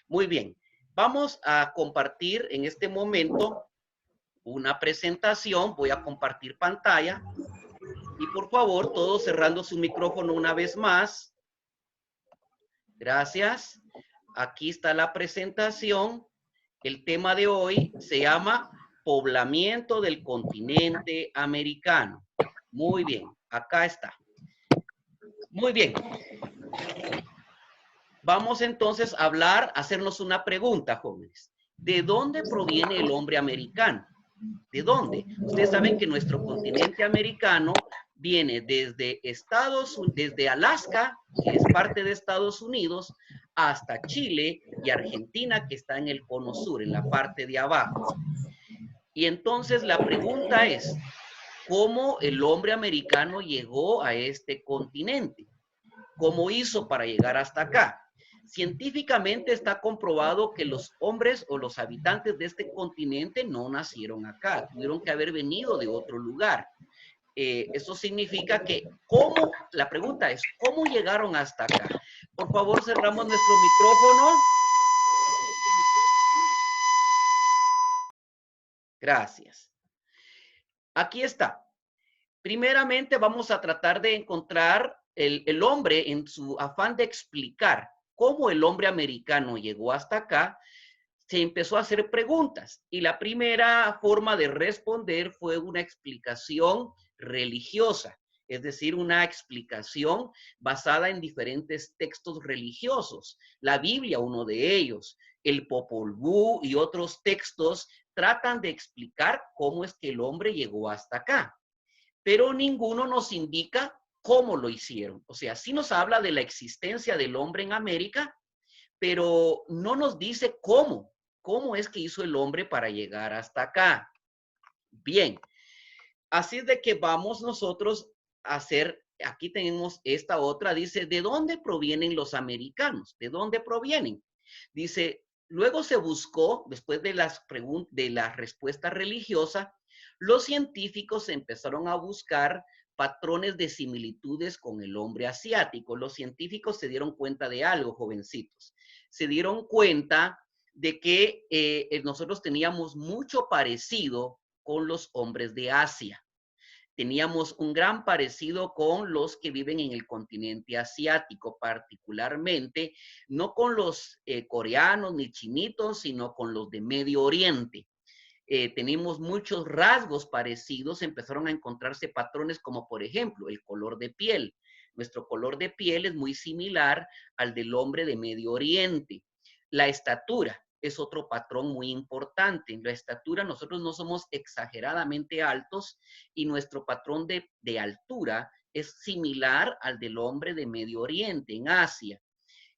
Muy bien. Vamos a compartir en este momento una presentación. Voy a compartir pantalla. Y por favor, todos cerrando su micrófono una vez más. Gracias. Aquí está la presentación. El tema de hoy se llama poblamiento del continente americano. Muy bien, acá está. Muy bien. Vamos entonces a hablar, hacernos una pregunta, jóvenes. ¿De dónde proviene el hombre americano? ¿De dónde? Ustedes saben que nuestro continente americano viene desde Alaska, que es parte de Estados Unidos, hasta Chile y Argentina, que está en el cono sur, en la parte de abajo. Y entonces la pregunta es, ¿cómo el hombre americano llegó a este continente? ¿Cómo hizo para llegar hasta acá? Científicamente está comprobado que los hombres o los habitantes de este continente no nacieron acá, tuvieron que haber venido de otro lugar. Eso significa que, la pregunta es, ¿cómo llegaron hasta acá? Por favor, cerramos nuestro micrófono. Gracias. Aquí está. Primeramente vamos a tratar de encontrar el hombre en su afán de explicar cómo el hombre americano llegó hasta acá. Se empezó a hacer preguntas y la primera forma de responder fue una explicación religiosa, es decir, una explicación basada en diferentes textos religiosos. La Biblia, uno de ellos, el Popol Vuh y otros textos tratan de explicar cómo es que el hombre llegó hasta acá, pero ninguno nos indica cómo lo hicieron. O sea, sí nos habla de la existencia del hombre en América, pero no nos dice cómo es que hizo el hombre para llegar hasta acá. Bien, así es de que vamos nosotros a hacer, aquí tenemos esta otra, dice, ¿de dónde provienen los americanos? ¿De dónde provienen? Dice, luego se buscó, después de la respuesta religiosa, los científicos empezaron a buscar patrones de similitudes con el hombre asiático. Los científicos se dieron cuenta de algo, jovencitos. Se dieron cuenta de que nosotros teníamos mucho parecido con los hombres de Asia. Teníamos un gran parecido con los que viven en el continente asiático, particularmente, no con los coreanos ni chinitos, sino con los de Medio Oriente. Tenemos muchos rasgos parecidos, empezaron a encontrarse patrones como, por ejemplo, el color de piel. Nuestro color de piel es muy similar al del hombre de Medio Oriente. La estatura es otro patrón muy importante. En la estatura nosotros no somos exageradamente altos y nuestro patrón de altura es similar al del hombre de Medio Oriente, en Asia.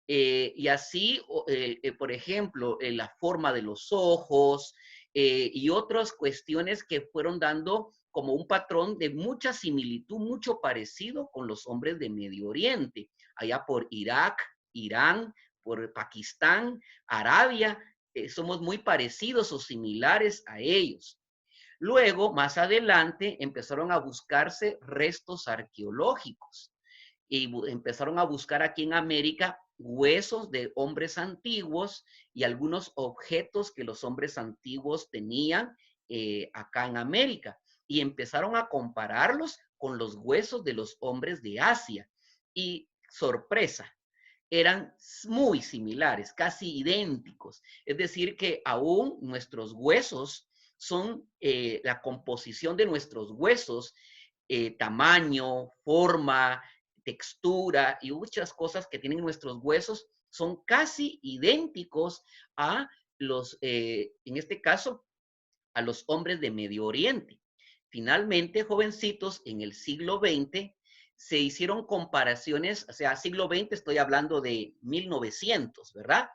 Y así, por ejemplo, la forma de los ojos y otras cuestiones que fueron dando como un patrón de mucha similitud, mucho parecido con los hombres de Medio Oriente, allá por Irak, Irán, por Pakistán, Arabia, somos muy parecidos o similares a ellos. Luego, más adelante, empezaron a buscarse restos arqueológicos y empezaron a buscar aquí en América huesos de hombres antiguos y algunos objetos que los hombres antiguos tenían acá en América. Y empezaron a compararlos con los huesos de los hombres de Asia. Y sorpresa, eran muy similares, casi idénticos. Es decir, que aún nuestros huesos son, la composición de nuestros huesos, tamaño, forma, textura y muchas cosas que tienen nuestros huesos son casi idénticos a los, en este caso, a los hombres de Medio Oriente. Finalmente, jovencitos, en el siglo XX se hicieron comparaciones, o sea, siglo XX estoy hablando de 1900, ¿verdad?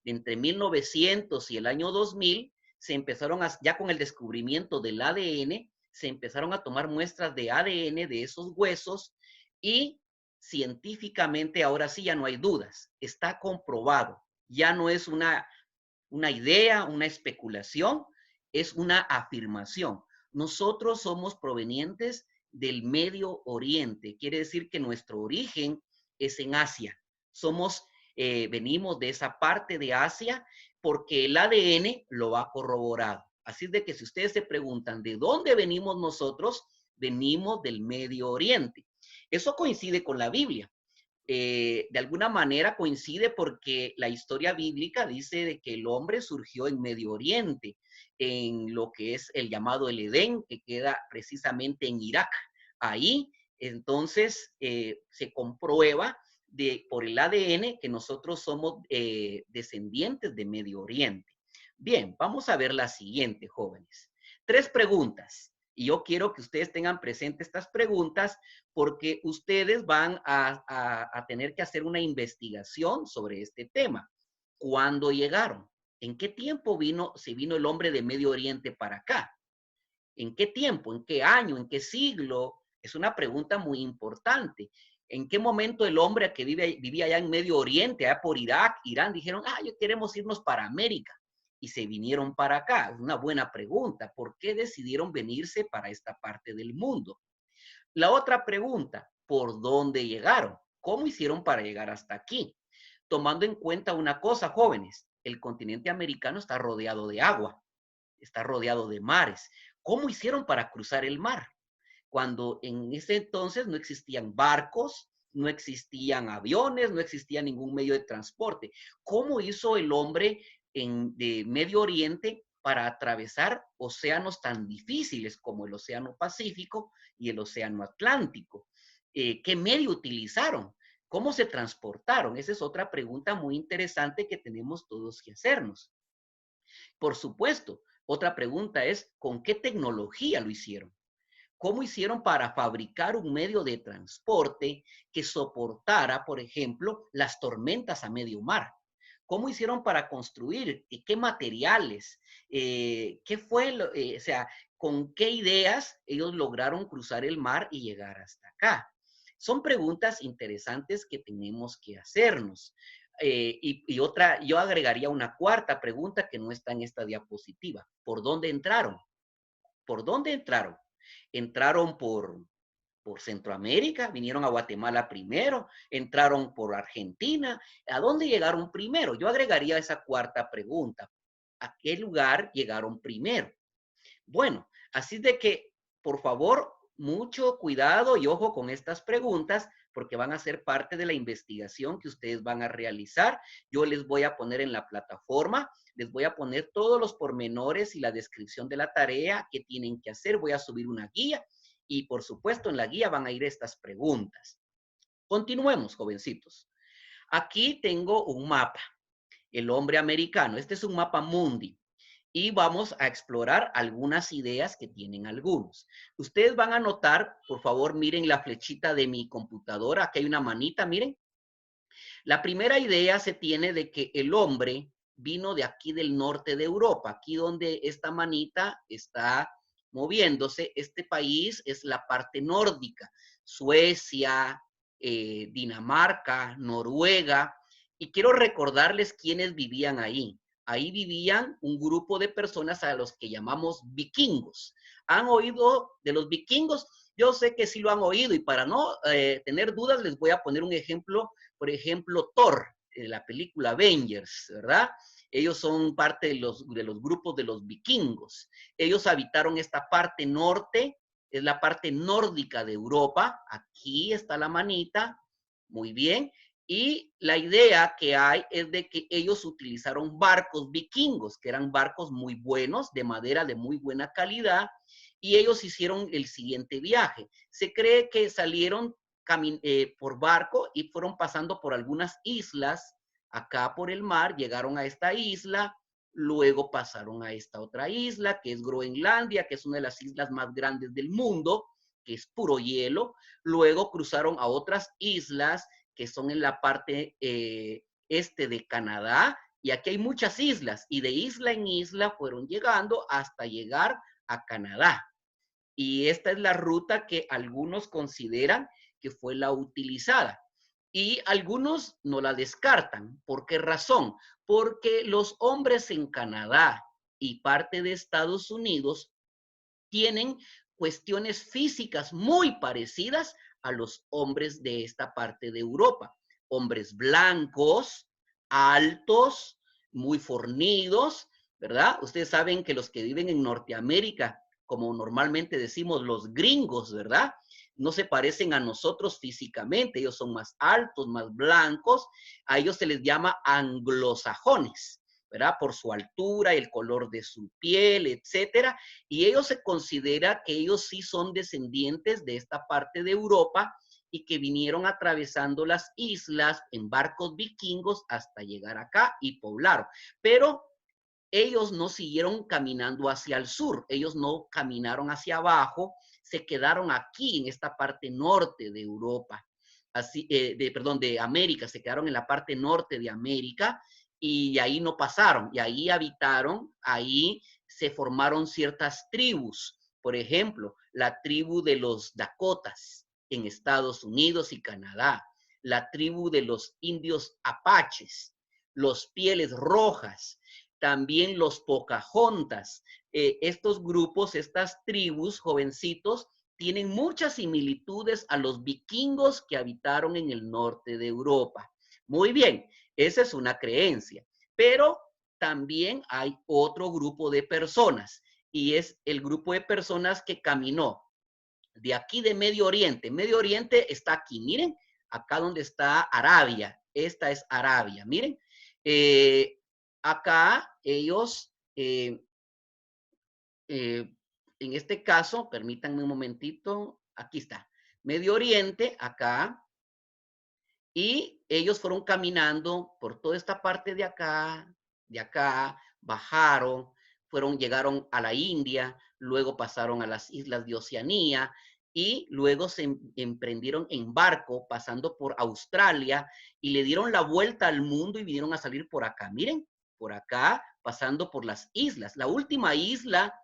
Entre 1900 y el año 2000 se empezaron ya con el descubrimiento del ADN, se empezaron a tomar muestras de ADN de esos huesos y científicamente ahora sí ya no hay dudas, está comprobado, ya no es una idea, una especulación, es una afirmación. Nosotros somos provenientes del Medio Oriente, quiere decir que nuestro origen es en Asia. Somos venimos de esa parte de Asia, porque el ADN lo ha corroborado. Así de que si ustedes se preguntan de dónde venimos nosotros, venimos del Medio Oriente. Eso coincide con la Biblia. De alguna manera coincide porque la historia bíblica dice de que el hombre surgió en Medio Oriente, en lo que es el llamado el Edén, que queda precisamente en Irak. Ahí, entonces, se comprueba por el ADN que nosotros somos descendientes de Medio Oriente. Bien, vamos a ver la siguiente, jóvenes. 3 preguntas. Y yo quiero que ustedes tengan presente estas preguntas porque ustedes van a tener que hacer una investigación sobre este tema. ¿Cuándo llegaron? ¿En qué tiempo se vino el hombre de Medio Oriente para acá? ¿En qué tiempo? ¿En qué año? ¿En qué siglo? Es una pregunta muy importante. ¿En qué momento el hombre que vivía allá en Medio Oriente, allá por Irak, Irán, dijeron, ya queremos irnos para América? Y se vinieron para acá. Es una buena pregunta. ¿Por qué decidieron venirse para esta parte del mundo? La otra pregunta, ¿por dónde llegaron? ¿Cómo hicieron para llegar hasta aquí? Tomando en cuenta una cosa, jóvenes, el continente americano está rodeado de agua, está rodeado de mares. ¿Cómo hicieron para cruzar el mar? Cuando en ese entonces no existían barcos, no existían aviones, no existía ningún medio de transporte. ¿Cómo hizo el hombre de Medio Oriente para atravesar océanos tan difíciles como el Océano Pacífico y el Océano Atlántico? ¿Qué medio utilizaron? ¿Cómo se transportaron? Esa es otra pregunta muy interesante que tenemos todos que hacernos. Por supuesto, otra pregunta es, ¿con qué tecnología lo hicieron? ¿Cómo hicieron para fabricar un medio de transporte que soportara, por ejemplo, las tormentas a medio mar? ¿Cómo hicieron para construir? ¿Qué materiales? ¿Qué fue? O sea, ¿con qué ideas ellos lograron cruzar el mar y llegar hasta acá? Son preguntas interesantes que tenemos que hacernos. Y otra, yo agregaría una cuarta pregunta que no está en esta diapositiva. ¿Por dónde entraron? ¿Por dónde entraron? Entraron por Centroamérica, vinieron a Guatemala primero, entraron por Argentina. ¿A dónde llegaron primero? Yo agregaría esa cuarta pregunta. ¿A qué lugar llegaron primero? Bueno, así de que, por favor, mucho cuidado y ojo con estas preguntas porque van a ser parte de la investigación que ustedes van a realizar. Yo les voy a poner en la plataforma, les voy a poner todos los pormenores y la descripción de la tarea que tienen que hacer. Voy a subir una guía y, por supuesto, en la guía van a ir estas preguntas. Continuemos, jovencitos. Aquí tengo un mapa, el hombre americano. Este es un mapa mundi y vamos a explorar algunas ideas que tienen algunos. Ustedes van a notar, por favor, miren la flechita de mi computadora. Aquí hay una manita, miren. La primera idea se tiene de que el hombre vino de aquí del norte de Europa, aquí donde esta manita está moviéndose. Este país es la parte nórdica, Suecia, Dinamarca, Noruega. Y quiero recordarles quiénes vivían ahí. Ahí vivían un grupo de personas a los que llamamos vikingos. ¿Han oído de los vikingos? Yo sé que sí lo han oído y para no tener dudas les voy a poner un ejemplo. Por ejemplo, Thor, la película Avengers, ¿verdad? Ellos son parte de los grupos de los vikingos. Ellos habitaron esta parte norte, es la parte nórdica de Europa. Aquí está la manita, muy bien. Y la idea que hay es de que ellos utilizaron barcos vikingos, que eran barcos muy buenos, de madera de muy buena calidad, y ellos hicieron el siguiente viaje. Se cree que salieron por barco y fueron pasando por algunas islas acá por el mar, llegaron a esta isla, luego pasaron a esta otra isla, que es Groenlandia, que es una de las islas más grandes del mundo, que es puro hielo, luego cruzaron a otras islas que son en la parte este de Canadá, y aquí hay muchas islas, y de isla en isla fueron llegando hasta llegar a Canadá. Y esta es la ruta que algunos consideran que fue la utilizada. Y algunos no la descartan. ¿Por qué razón? Porque los hombres en Canadá y parte de Estados Unidos tienen cuestiones físicas muy parecidas a los hombres de esta parte de Europa. Hombres blancos, altos, muy fornidos, ¿verdad? Ustedes saben que los que viven en Norteamérica, como normalmente decimos los gringos, ¿verdad? No se parecen a nosotros físicamente, ellos son más altos, más blancos, a ellos se les llama anglosajones, ¿verdad? Por su altura, el color de su piel, etcétera, y ellos se considera que ellos sí son descendientes de esta parte de Europa y que vinieron atravesando las islas en barcos vikingos hasta llegar acá y poblaron. Pero ellos no siguieron caminando hacia el sur, ellos no caminaron hacia abajo, se quedaron aquí en esta parte norte de Europa, así, perdón, de América, se quedaron en la parte norte de América y ahí no pasaron, y ahí habitaron, ahí se formaron ciertas tribus, por ejemplo, la tribu de los Dakotas en Estados Unidos y Canadá, la tribu de los indios apaches, los pieles rojas, también los Pocahontas. Estos grupos, estas tribus, jovencitos, tienen muchas similitudes a los vikingos que habitaron en el norte de Europa. Muy bien, esa es una creencia, pero también hay otro grupo de personas y es el grupo de personas que caminó de aquí de Medio Oriente. Medio Oriente está aquí, miren, acá donde está Arabia. Esta es Arabia, miren. Acá ellos, en este caso, permítanme un momentito, aquí está, Medio Oriente, acá, y ellos fueron caminando por toda esta parte de acá, bajaron, llegaron a la India, luego pasaron a las islas de Oceanía y luego se emprendieron en barco pasando por Australia y le dieron la vuelta al mundo y vinieron a salir por acá. Miren, por acá, pasando por las islas. La última isla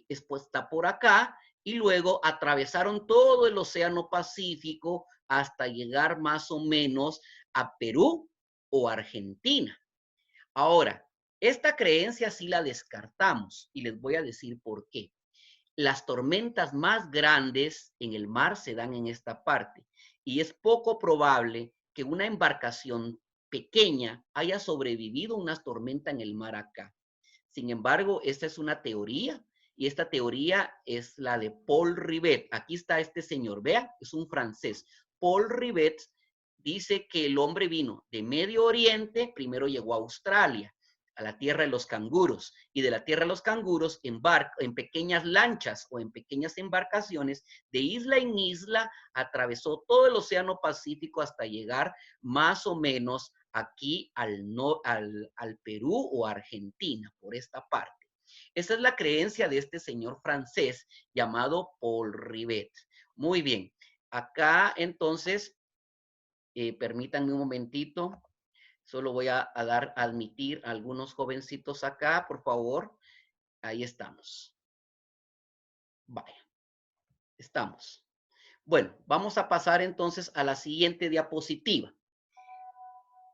está por acá y luego atravesaron todo el Océano Pacífico hasta llegar más o menos a Perú o Argentina. Ahora, esta creencia sí la descartamos y les voy a decir por qué. Las tormentas más grandes en el mar se dan en esta parte y es poco probable que una embarcación pequeña haya sobrevivido a una tormenta en el mar acá. Sin embargo, esta es una teoría y esta teoría es la de Paul Rivet. Aquí está este señor, vea, es un francés. Paul Rivet dice que el hombre vino de Medio Oriente, primero llegó a Australia, a la tierra de los canguros, y de la tierra de los canguros en pequeñas lanchas o en pequeñas embarcaciones, de isla en isla, atravesó todo el Océano Pacífico hasta llegar más o menos aquí al Perú o Argentina, por esta parte. Esa es la creencia de este señor francés llamado Paul Rivet. Muy bien, acá entonces, permítanme un momentito, solo voy a admitir a algunos jovencitos acá, por favor. Ahí estamos. Vaya, estamos. Bueno, vamos a pasar entonces a la siguiente diapositiva.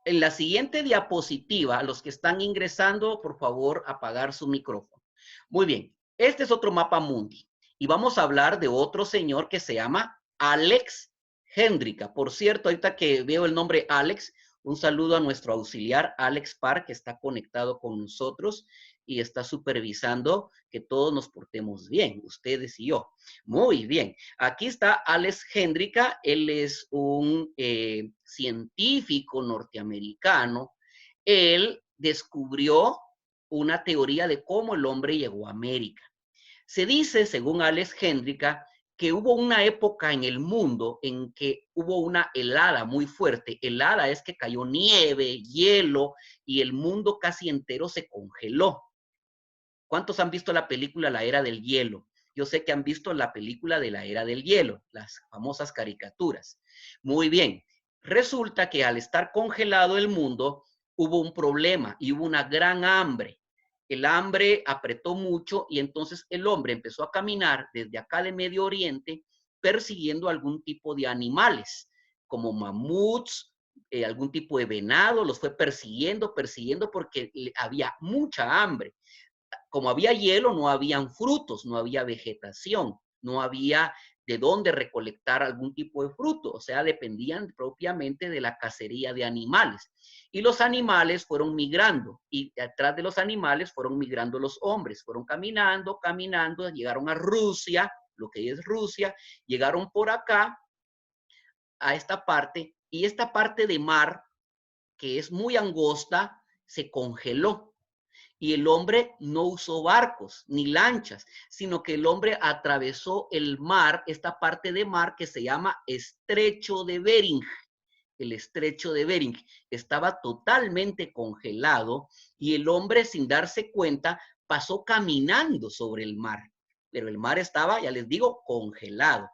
En la siguiente diapositiva, los que están ingresando, por favor, apagar su micrófono. Muy bien, este es otro mapa mundi y vamos a hablar de otro señor que se llama Alex Hendrika. Por cierto, ahorita que veo el nombre Alex, un saludo a nuestro auxiliar Alex Parr, que está conectado con nosotros y está supervisando que todos nos portemos bien, ustedes y yo. Muy bien. Aquí está Alex Hendrika. Él es un científico norteamericano. Él descubrió una teoría de cómo el hombre llegó a América. Se dice, según Alex Hendrika, que hubo una época en el mundo en que hubo una helada muy fuerte. Helada es que cayó nieve, hielo y el mundo casi entero se congeló. ¿Cuántos han visto la película La Era del Hielo? Yo sé que han visto la película de La Era del Hielo, las famosas caricaturas. Muy bien. Resulta que al estar congelado el mundo, hubo un problema y hubo una gran hambre. El hambre apretó mucho y entonces el hombre empezó a caminar desde acá de Medio Oriente persiguiendo algún tipo de animales, como mamuts, algún tipo de venado, los fue persiguiendo porque había mucha hambre. Como había hielo, no habían frutos, no había vegetación, no había de dónde recolectar algún tipo de fruto, o sea, dependían propiamente de la cacería de animales. Y los animales fueron migrando, y detrás de los animales fueron migrando los hombres, fueron caminando, caminando, llegaron a Rusia, lo que es Rusia, llegaron por acá, a esta parte, y esta parte de mar, que es muy angosta, se congeló. Y el hombre no usó barcos ni lanchas, sino que el hombre atravesó el mar, esta parte de mar que se llama Estrecho de Bering. El estrecho de Bering estaba totalmente congelado y el hombre, sin darse cuenta, pasó caminando sobre el mar. Pero el mar estaba, ya les digo, congelado.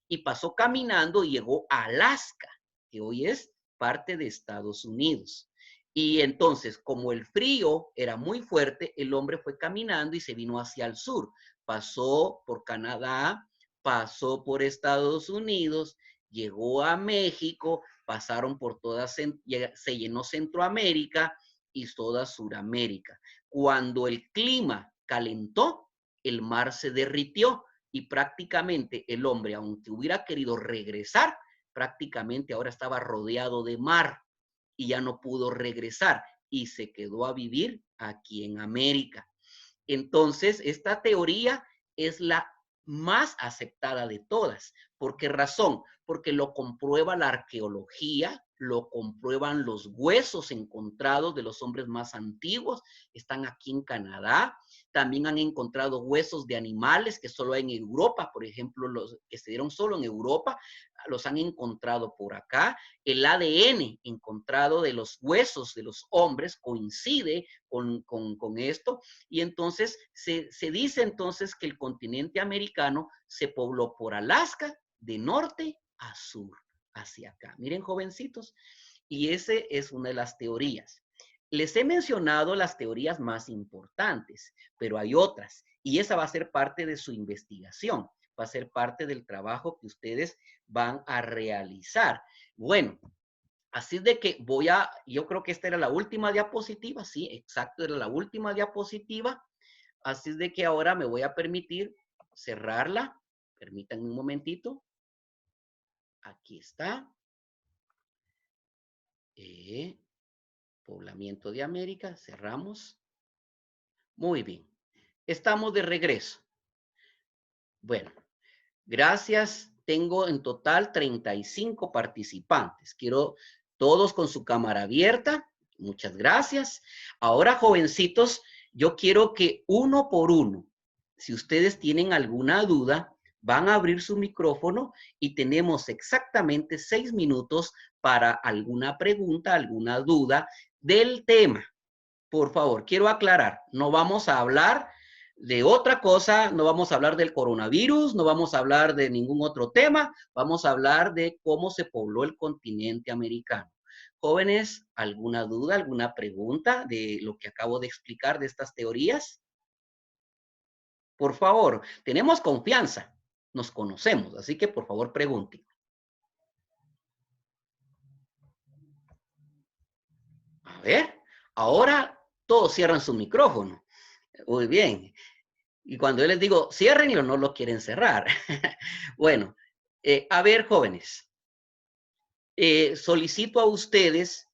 Y pasó caminando y llegó a Alaska, que hoy es parte de Estados Unidos. Y entonces, como el frío era muy fuerte, el hombre fue caminando y se vino hacia el sur. Pasó por Canadá, pasó por Estados Unidos, llegó a México, pasaron por toda, se llenó Centroamérica y toda Suramérica. Cuando el clima calentó, el mar se derritió y prácticamente el hombre, aunque hubiera querido regresar, prácticamente ahora estaba rodeado de mar y ya no pudo regresar y se quedó a vivir aquí en América. Entonces, esta teoría es la más aceptada de todas. ¿Por qué razón? Porque lo comprueba la arqueología, lo comprueban los huesos encontrados de los hombres más antiguos, están aquí en Canadá. También han encontrado huesos de animales que solo hay en Europa, por ejemplo, los que se dieron solo en Europa, los han encontrado por acá. El ADN encontrado de los huesos de los hombres coincide con esto. Y entonces se dice entonces que el continente americano se pobló por Alaska de norte a sur, hacia acá. Miren, jovencitos, y ese es una de las teorías. Les he mencionado las teorías más importantes, pero hay otras, y esa va a ser parte de su investigación, va a ser parte del trabajo que ustedes van a realizar. Bueno, así de que yo creo que esta era la última diapositiva, sí, exacto, era la última diapositiva. Así de que ahora me voy a permitir cerrarla. Permítanme un momentito. Aquí está. Poblamiento de América. Cerramos. Muy bien. Estamos de regreso. Bueno, gracias. Tengo en total 35 participantes. Quiero todos con su cámara abierta. Muchas gracias. Ahora, jovencitos, yo quiero que uno por uno, si ustedes tienen alguna duda, van a abrir su micrófono y tenemos exactamente 6 minutos para alguna pregunta, alguna duda del tema. Por favor, quiero aclarar, no vamos a hablar de otra cosa, no vamos a hablar del coronavirus, no vamos a hablar de ningún otro tema, vamos a hablar de cómo se pobló el continente americano. Jóvenes, ¿alguna duda, alguna pregunta de lo que acabo de explicar de estas teorías? Por favor, tenemos confianza, nos conocemos, así que por favor pregunten. A ver, ahora todos cierran su micrófono. Muy bien. Y cuando yo les digo, cierren, no lo quieren cerrar. Bueno, a ver, jóvenes, solicito a ustedes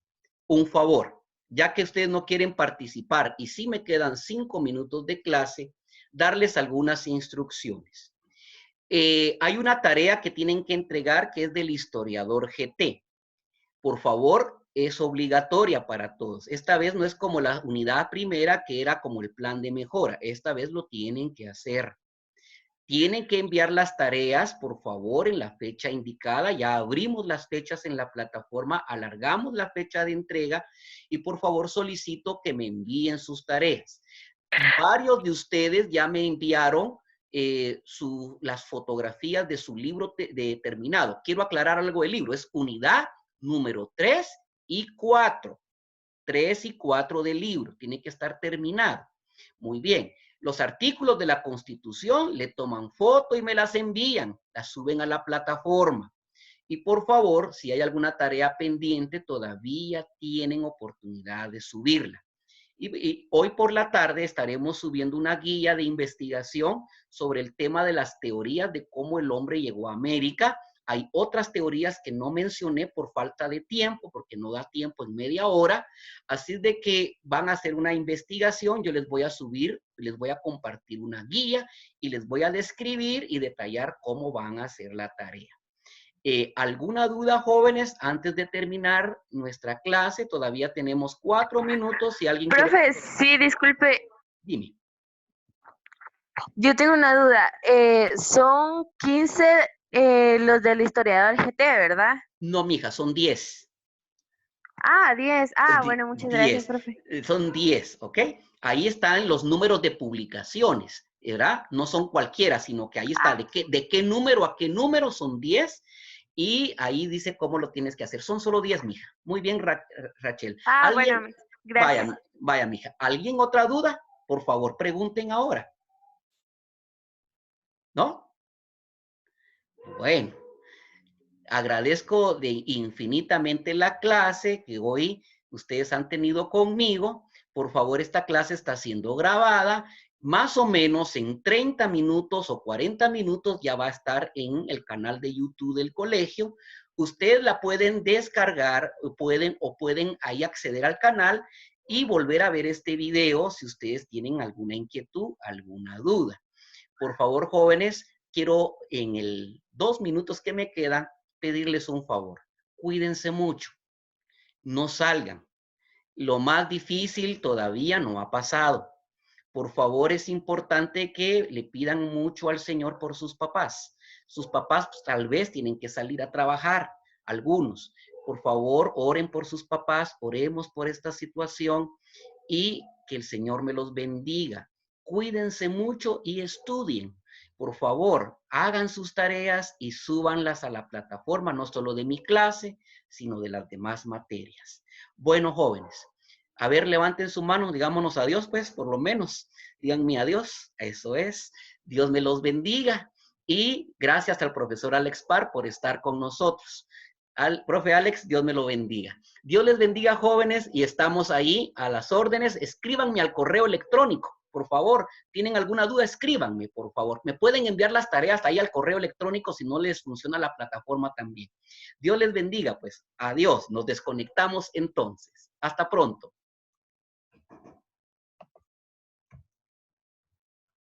un favor, ya que ustedes no quieren participar y si me quedan 5 minutos de clase, darles algunas instrucciones. Hay una tarea que tienen que entregar que es del historiador GT. Por favor, es obligatoria para todos. Esta vez no es como la unidad primera, que era como el plan de mejora. Esta vez lo tienen que hacer. Tienen que enviar las tareas, por favor, en la fecha indicada. Ya abrimos las fechas en la plataforma, alargamos la fecha de entrega y por favor solicito que me envíen sus tareas. Varios de ustedes ya me enviaron las fotografías de su libro terminado. Quiero aclarar algo del libro. Es unidad número 3 y 4. 3 y 4 del libro. Tiene que estar terminado. Muy bien. Los artículos de la Constitución le toman foto y me las envían. Las suben a la plataforma. Y por favor, si hay alguna tarea pendiente, todavía tienen oportunidad de subirla. Y hoy por la tarde estaremos subiendo una guía de investigación sobre el tema de las teorías de cómo el hombre llegó a América. Hay otras teorías que no mencioné por falta de tiempo, porque no da tiempo en media hora. Así de que van a hacer una investigación. Yo les voy a subir, les voy a compartir una guía y les voy a describir y detallar cómo van a hacer la tarea. ¿Alguna duda, jóvenes, antes de terminar nuestra clase? Todavía tenemos 4 minutos. Si alguien quiere... Profe, sí, disculpe, Dime. yo tengo una duda. Son 15 los del historiador GT, ¿verdad? No, mija, son 10. Ah, 10. Ah, bueno, muchas gracias, 10. profe. Son 10, ¿ok? Ahí están los números de publicaciones, ¿verdad? No son cualquiera, sino que ahí está Ah, de qué número a qué número son 10 y ahí dice cómo lo tienes que hacer. Son solo 10, mija. Muy bien, Rachel. bueno, ¿Alguien? gracias. Vaya, vaya, mija. ¿Alguien otra duda? Por favor, pregunten ahora. ¿No? Bueno, agradezco de infinitamente la clase que hoy ustedes han tenido conmigo. Por favor, esta clase está siendo grabada. Más o menos en 30 minutos o 40 minutos ya va a estar en el canal de YouTube del colegio. Ustedes la pueden descargar, pueden ahí acceder al canal y volver a ver este video si ustedes tienen alguna inquietud, alguna duda. Por favor, jóvenes, quiero en el 2 minutos que me quedan pedirles un favor. Cuídense mucho, no salgan. Lo más difícil todavía no ha pasado. Por favor, es importante que le pidan mucho al Señor por sus papás. Sus papás pues, tal vez tienen que salir a trabajar, algunos. Por favor, oren por sus papás, oremos por esta situación y que el Señor me los bendiga. Cuídense mucho y estudien. Por favor, hagan sus tareas y súbanlas a la plataforma, no solo de mi clase, sino de las demás materias. Bueno, jóvenes, a ver, levanten su mano, digámonos adiós, pues, por lo menos. Díganme adiós, eso es. Dios me los bendiga. Y gracias al profesor Alex Parr por estar con nosotros. Al profe Alex, Dios me lo bendiga. Dios les bendiga, jóvenes, y estamos ahí a las órdenes. Escríbanme al correo electrónico, por favor. ¿Tienen alguna duda? Escríbanme, por favor. Me pueden enviar las tareas ahí al correo electrónico si no les funciona la plataforma también. Dios les bendiga, pues. Adiós. Nos desconectamos entonces. Hasta pronto.